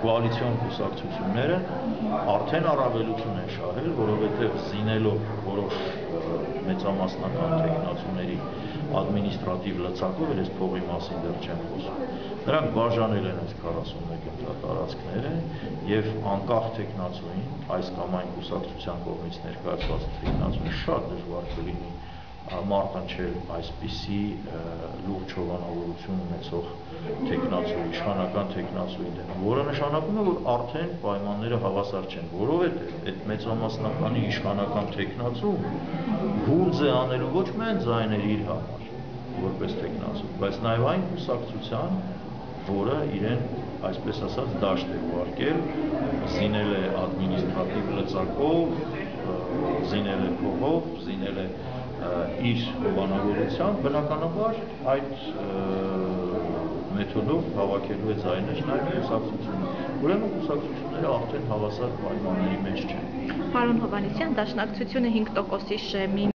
կոալիցիոն կուսակցությունները արդեն առավելություն են շահել, որովհետև զինելով որոշ մեծամասնական տեխնացուների ադմինիստրատիվ լծակով, ես փողի մասին դեռ չեմ խոսում, նրանք բաժանել են այս 41 տարածքները եւ անկախ տեխնացուին, այս կամ այն կուսակցության կողմից ներկայացված տեխնացուին շատ դժվար կլինի մարտնչել այսպիսի լուրջ հովանավորություն ունեցող տեխնացու, իշխանական տեխնացուի դեմ, որը նշանակում է, որ արդեն պայմանները հավասար չեն, որովհետև այդ մեծամասնականի իշխանական տեխնացուն հունձ է անելու ոչ միայն ձայները իր համար, որպես տեխնացու, բայց նաև այն կուսակցության, որը իրեն, այսպես ասած, դաշտ է ուղարկել, զինել է ադմինիստրատիվ լծակով, զինել է փողով, զինել է իր հովանավորությամբ, բնականաբար այդ մեթոդով հավաքելու է ձայներ նաև կուսակցությունը։ Ուրեմն կուսակցությունները արդեն հավասար պայմանների մեջ չեն։ Պարոն Հովհաննիսյան, Դաշնակցությունը 5%-ի շեմի